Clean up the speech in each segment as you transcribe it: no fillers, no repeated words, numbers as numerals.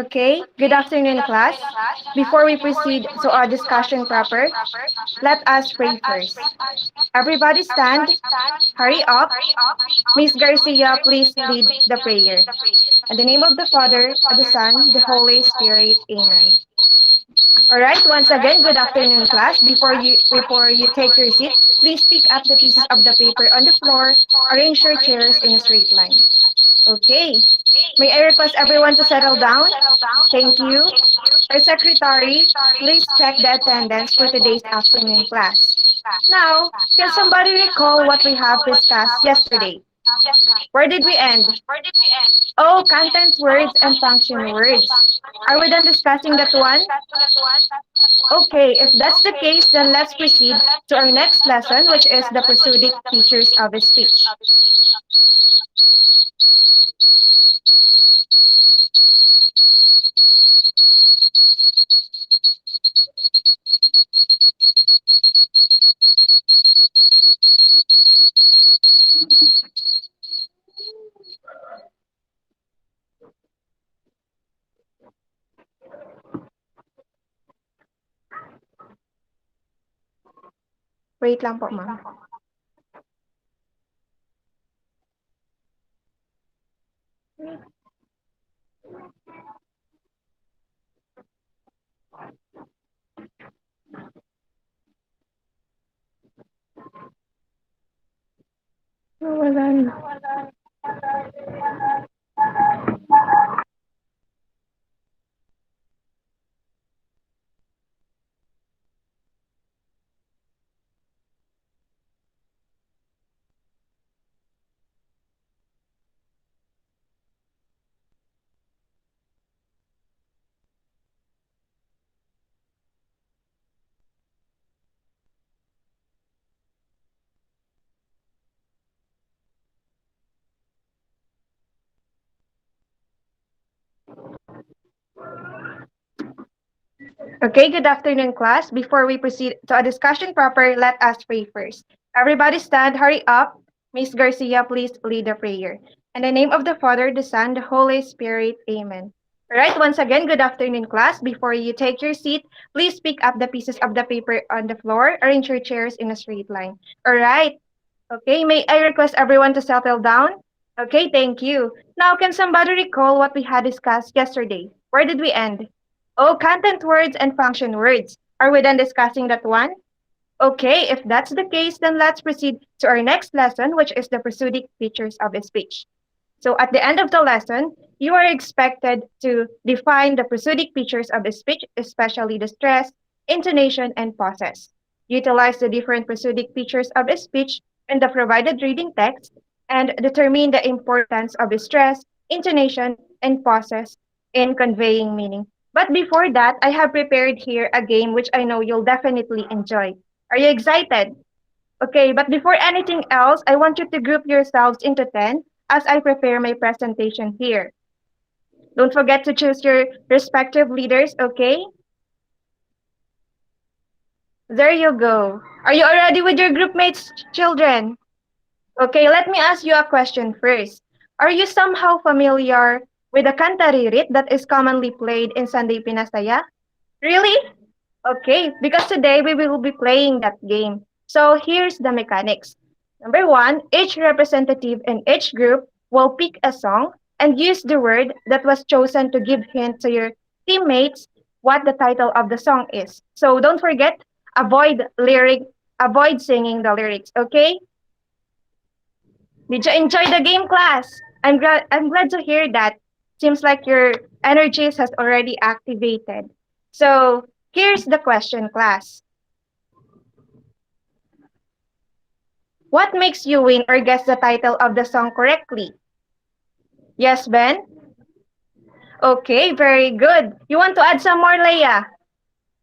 Okay, good afternoon, class. Before we proceed to our discussion proper, let us pray first. Everybody stand, hurry up. Miss Garcia, please lead the prayer. In the name of the Father, the Son, the Holy Spirit, Amen. Alright, once again, good afternoon, class. Before you take your seat, please pick up the pieces of the paper on the floor, arrange your chairs in a straight line. Okay. May I request everyone to settle down? Thank you. Our secretary, please check the attendance for today's afternoon class. Now, can somebody recall what we have discussed yesterday? Where did we end? Oh, content words and function words. Are we done discussing that one? Okay, if that's the case, then let's proceed to our next lesson, which is the prosodic features of speech. Wait lang po, ma'am. Wala na. Okay, good afternoon, class. Before we proceed to a discussion proper, let us pray first. Everybody stand, hurry up. Miss Garcia, please lead the prayer. In the name of the Father, the Son, the Holy Spirit, Amen. All right, once again, good afternoon, class. Before you take your seat, please pick up the pieces of the paper on the floor, arrange your chairs in a straight line. All right, okay, may I request everyone to settle down? Okay, thank you. Now, can somebody recall what we had discussed yesterday? Where did we end? Oh, content words and function words. Are we done discussing that one? Okay, if that's the case, then let's proceed to our next lesson, which is the prosodic features of speech. So at the end of the lesson, you are expected to define the prosodic features of speech, especially the stress, intonation, and pauses. Utilize the different prosodic features of speech in the provided reading text and determine the importance of stress, intonation, and pauses in conveying meaning. But before that, I have prepared here a game which I know you'll definitely enjoy. Are you excited? Okay, but before anything else, I want you to group yourselves into 10 as I prepare my presentation here. Don't forget to choose your respective leaders, okay? There you go. Are you already with your group mates, children? Okay, let me ask you a question first. Are you somehow familiar with the kantaririt that is commonly played in Sunday Pinasaya? Really? Okay, because today we will be playing that game. So here's the mechanics. Number one, each representative in each group will pick a song and use the word that was chosen to give hint to your teammates what the title of the song is. So don't forget, avoid singing the lyrics, okay? Did you enjoy the game, class? I'm glad to hear that. Seems like your energies has already activated. So here's the question, class. What makes you win or guess the title of the song correctly? Yes, Ben? Okay, very good. You want to add some more, Leia?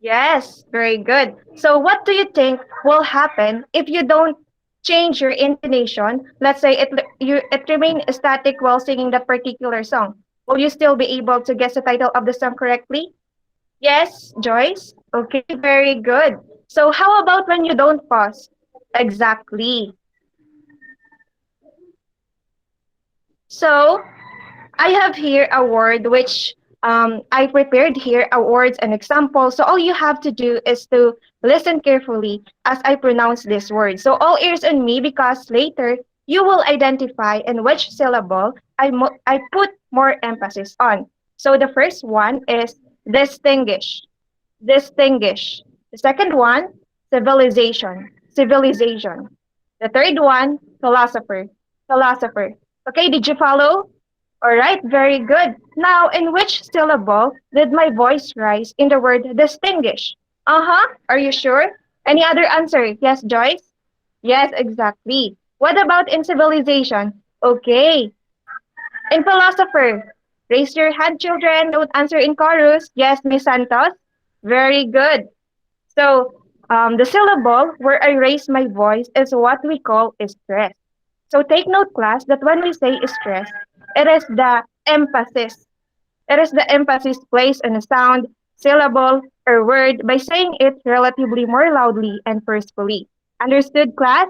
Yes, very good. So what do you think will happen if you don't change your intonation? Let's say it remain static while singing that particular song. Will you still be able to guess the title of the song correctly? Yes, Joyce? Okay, very good. So how about when you don't pause? Exactly. So I have here a word which I prepared here a words and examples. So all you have to do is to listen carefully as I pronounce this word. So all ears on me because later you will identify in which syllable I put more emphasis on. So the first one is distinguish. Distinguish. The second one, civilization. Civilization. The third one, philosopher. Philosopher. Okay, did you follow? All right, very good. Now, in which syllable did my voice rise in the word distinguish? Uh-huh. Are you sure? Any other answer? Yes, Joyce? Yes, exactly. What about in civilization? Okay. In philosopher, raise your hand, children. Don't answer in chorus. Yes, Miss Santos. Very good. So, the syllable where I raise my voice is what we call stress. So take note, class, that when we say stress, it is the emphasis. It is the emphasis placed on a sound, syllable, or word by saying it relatively more loudly and forcefully. Understood, class?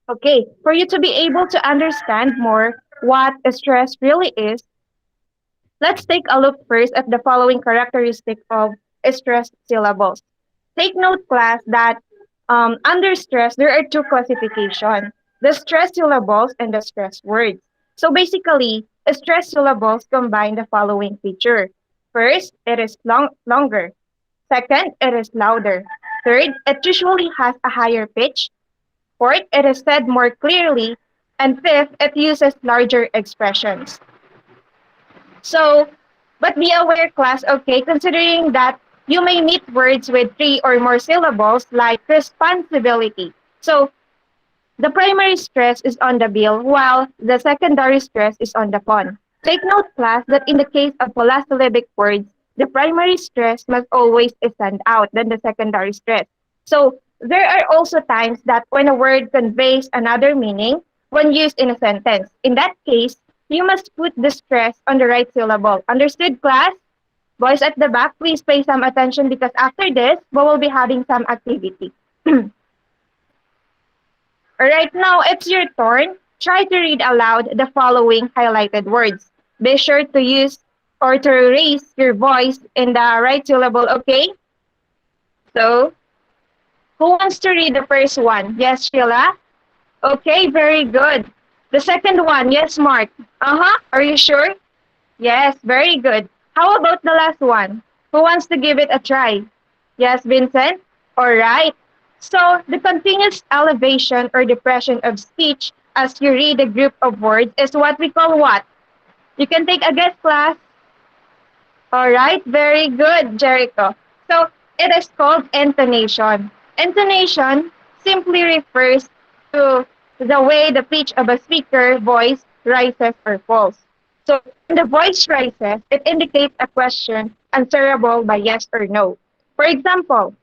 Okay, for you to be able to understand more what stress really is, let's take a look first at the following characteristic of stressed syllables. Take note, class, that under stress, there are two classifications, the stress syllables and the stress words. So basically, stress syllables combine the following feature. First, it is longer. Second, it is louder. Third, it usually has a higher pitch. Fourth, it is said more clearly. And fifth, it uses larger expressions. So, but be aware, class, okay, considering that you may meet words with three or more syllables like responsibility. So, the primary stress is on the bill, while the secondary stress is on the pon. Take note, class, that in the case of polysyllabic words, the primary stress must always stand out than the secondary stress. So, there are also times that when a word conveys another meaning when used in a sentence. In that case, you must put the stress on the right syllable. Understood, class? Boys at the back, please pay some attention because after this, we will be having some activity. Alright, now it's your turn. Try to read aloud the following highlighted words. Be sure to use or to raise your voice in the right syllable, okay? So, who wants to read the first one? Yes, Sheila? Okay, very good. The second one, yes, Mark. Uh-huh, are you sure? Yes, very good. How about the last one? Who wants to give it a try? Yes, Vincent? All right. So, the continuous elevation or depression of speech as you read a group of words is what we call what? You can take a guess, class. All right, very good, Jericho. So, it is called intonation. Intonation simply refers to the way the pitch of a speaker voice rises or falls. So, when the voice rises, it indicates a question answerable by yes or no. For example,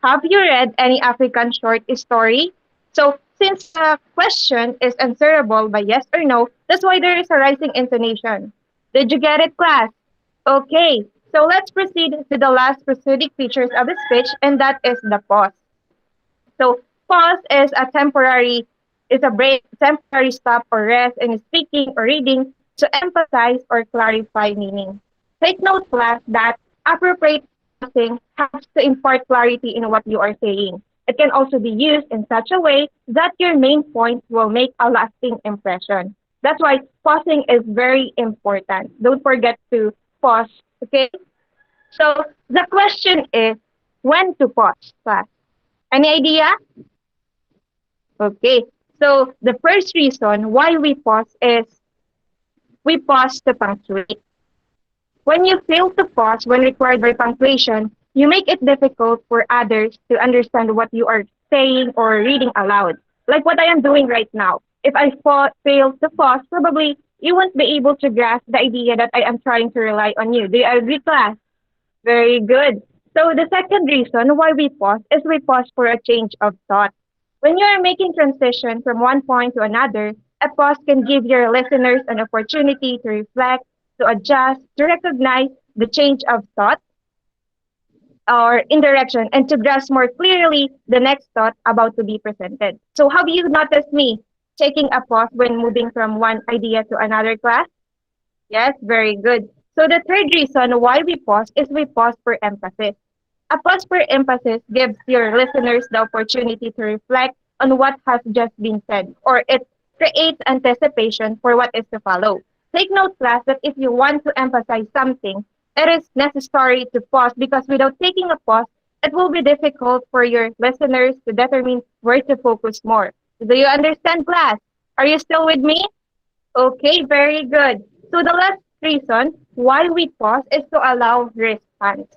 have you read any African short story? So, since the question is answerable by yes or no, that's why there is a rising intonation. Did you get it, class? Okay, so let's proceed to the last prosodic features of the speech, and that is the pause. So pause is a break, temporary stop or rest in speaking or reading to emphasize or clarify meaning. Take note, class, that appropriate pausing helps to impart clarity in what you are saying. It can also be used in such a way that your main point will make a lasting impression. That's why pausing is very important. Don't forget to pause. Okay? So the question is when to pause, class. Any idea? Okay. So the first reason why we pause is we pause to punctuate. When you fail to pause when required by punctuation, you make it difficult for others to understand what you are saying or reading aloud. Like what I am doing right now. If I fail to pause, probably you won't be able to grasp the idea that I am trying to rely on you. Do you agree, class? Very good. So the second reason why we pause is we pause for a change of thought. When you are making transition from one point to another, a pause can give your listeners an opportunity to reflect, to adjust, to recognize the change of thought or in direction, and to grasp more clearly the next thought about to be presented. So have you noticed me taking a pause when moving from one idea to another, class? Yes, very good. So the third reason why we pause is we pause for emphasis. A pause for emphasis gives your listeners the opportunity to reflect on what has just been said, or it creates anticipation for what is to follow. Take note, class, that if you want to emphasize something, it is necessary to pause because without taking a pause, it will be difficult for your listeners to determine where to focus more. Do you understand, class? Are you still with me? Okay, very good. So the last reason why we pause is to allow response.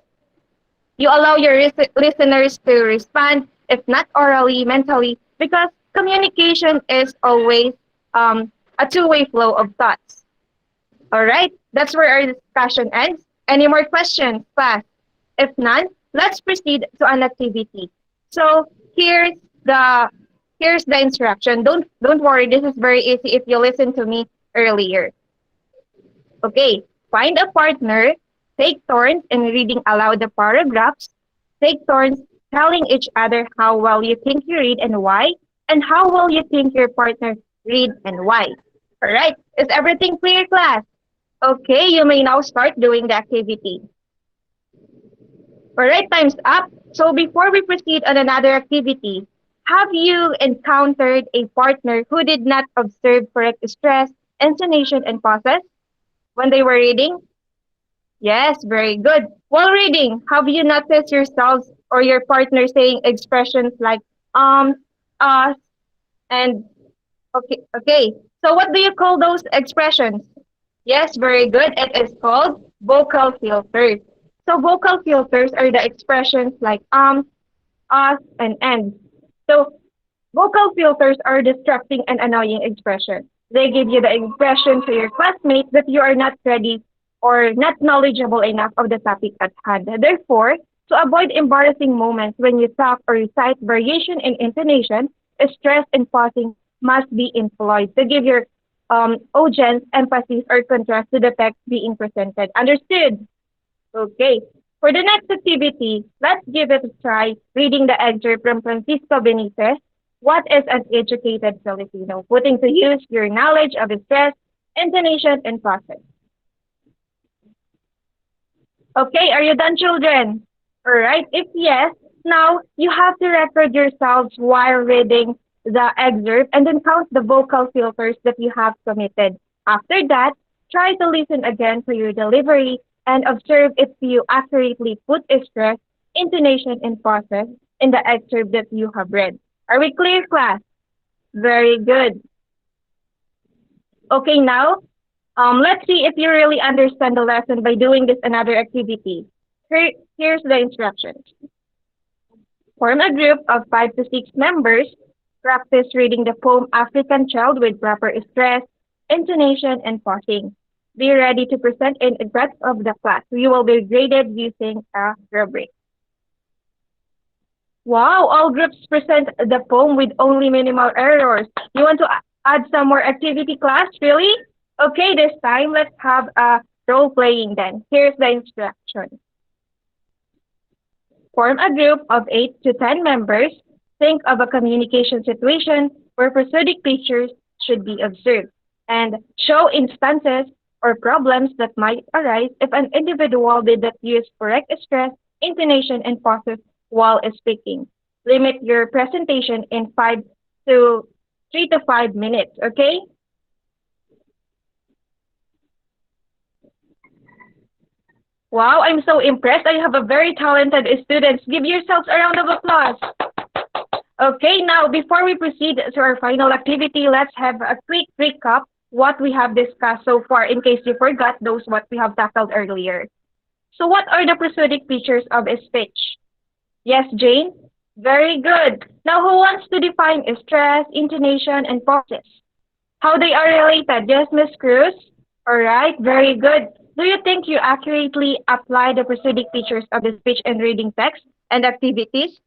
You allow your listeners to respond, if not orally, mentally, because communication is always a two-way flow of thoughts. All right, that's where our discussion ends. Any more questions, class? If none, let's proceed to an activity. So the here's the instruction. Don't worry, this is very easy if you listen to me earlier. Okay, find a partner, take turns in reading aloud the paragraphs, take turns telling each other how well you think you read and why, and how well you think your partner read and why. All right, is everything clear, class? Okay, you may now start doing the activity. All right, time's up. So before we proceed on another activity, have you encountered a partner who did not observe correct stress, intonation, and pauses when they were reading? Yes, very good. While reading, have you noticed yourselves or your partner saying expressions like us, and okay. So what do you call those expressions? Yes, very good. It is called vocal filters. So vocal filters are the expressions like us, and end. So vocal filters are distracting and annoying expressions. They give you the impression to your classmates that you are not ready or not knowledgeable enough of the topic at hand. Therefore, to avoid embarrassing moments when you talk or recite, variation in intonation, stress and pausing must be employed to give your audience emphasis or contrast to the text being presented. Understood? Okay. For the next activity, let's give it a try reading the excerpt from Francisco Benitez. What is an educated Filipino? Putting to use your knowledge of stress, intonation, and process. Okay, are you done, children? All right. If yes, now you have to record yourselves while reading the excerpt and then count the vocal filters that you have committed. After that, try to listen again to your delivery and observe if you accurately put stress, intonation, and pauses in the excerpt that you have read. Are we clear, class? Very good. Okay, now let's see if you really understand the lesson by doing this another activity. Here's the instructions. Form a group of 5 to 6 members. Practice reading the poem African Child with proper stress, intonation, and pausing. Be ready to present in advance of the class. You will be graded using a rubric. Wow, all groups present the poem with only minimal errors. You want to add some more activity, class? Really? Okay, this time let's have a role playing then. Here's the instruction. Form a group of 8 to 10 members. Think of a communication situation where prosodic pictures should be observed and show instances or problems that might arise if an individual did not use correct stress, intonation, and pauses while speaking. Limit your presentation in 3 to 5 minutes, okay? Wow, I'm so impressed. I have a very talented students. Give yourselves a round of applause. Okay, now before we proceed to our final activity, let's have a quick recap what we have discussed so far in case you forgot those what we have tackled earlier. So what are the prosodic features of a speech? Yes, Jane? Very good. Now who wants to define stress, intonation, and pauses? How they are related? Yes, Miss Cruz? Alright, very good. Do you think you accurately apply the prosodic features of the speech and reading text and activities?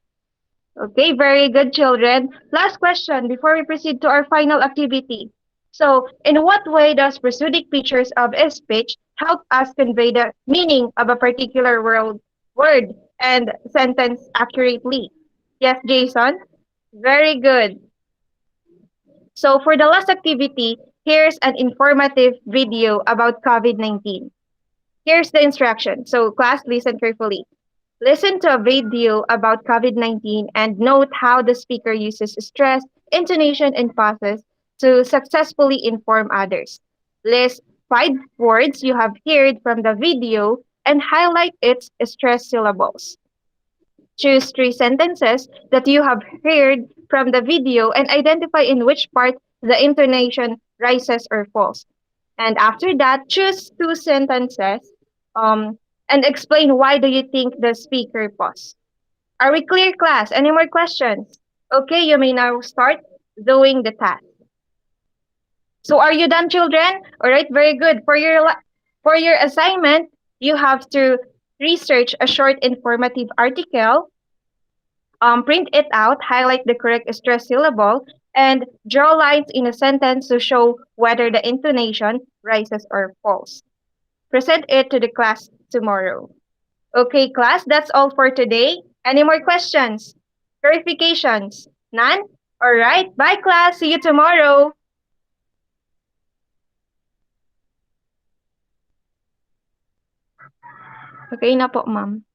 Okay, very good, children. Last question before we proceed to our final activity. So, in what way does prosodic features of a speech help us convey the meaning of a particular word and sentence accurately? Yes, Jason? Very good. So, for the last activity, here's an informative video about COVID-19. Here's the instruction. So, class, listen carefully. Listen to a video about COVID-19 and note how the speaker uses stress, intonation, and pauses to successfully inform others. List 5 words you have heard from the video and highlight its stress syllables. Choose 3 sentences that you have heard from the video and identify in which part the intonation rises or falls. And after that, choose 2 sentences and explain why do you think the speaker paused. Are we clear, class? Any more questions? Okay, you may now start doing the task. So are you done, children? All right, very good. For your assignment, you have to research a short informative article, print it out, highlight the correct stress syllable, and draw lines in a sentence to show whether the intonation rises or falls. Present it to the class tomorrow. Okay, class, that's all for today. Any more questions? Verifications? None? Alright, bye class. See you tomorrow. Okay na po, ma'am.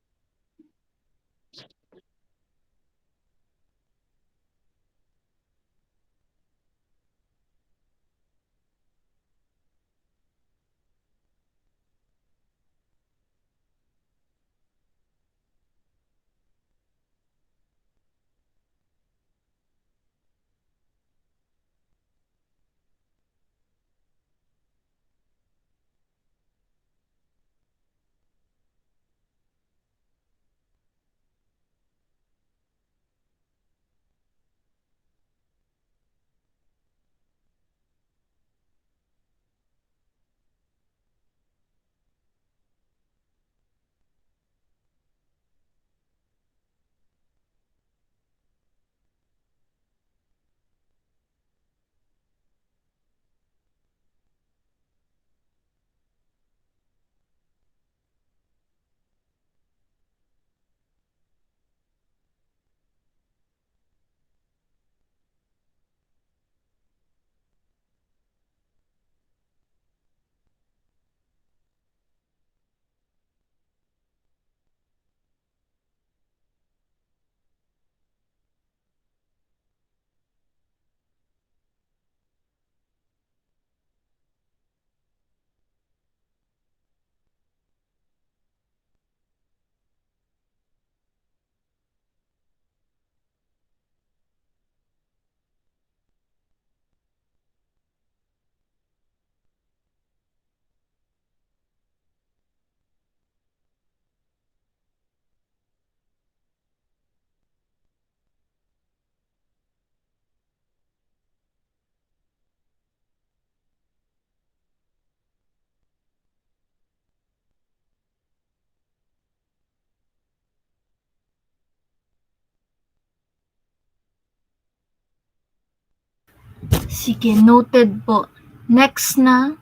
Sige, noted po. Next na,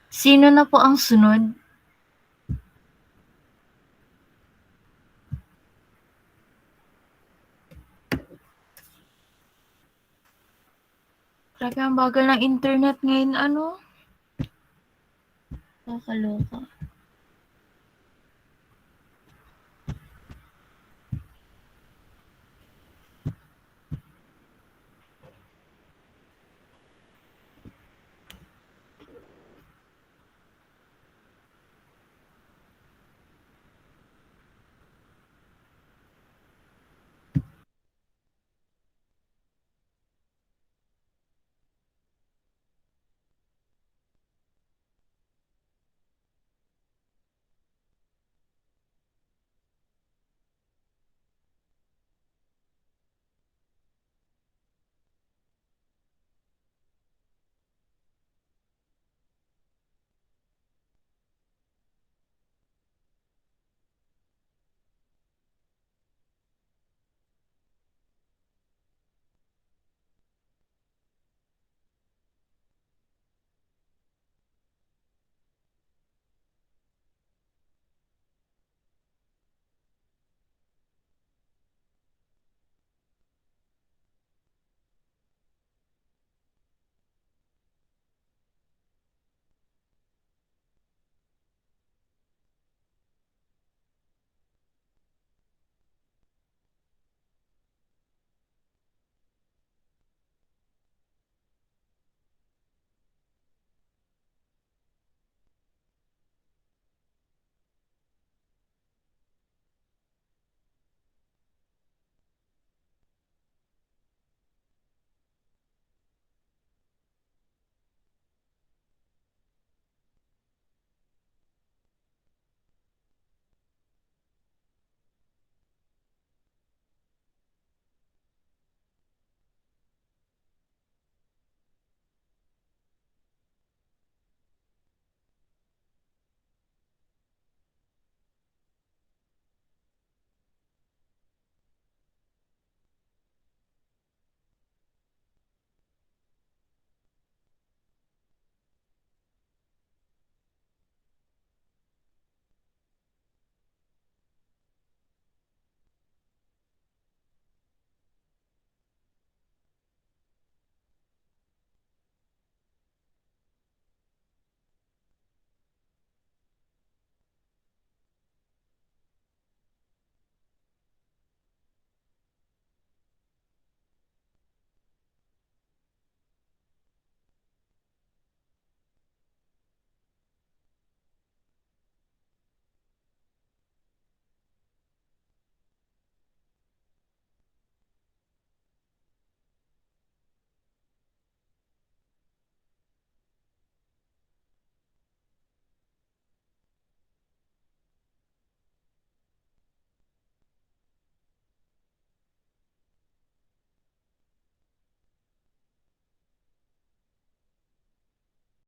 sino na po ang sunod? Grabe ang bagal ng internet ngayon, ano? Kakaloka.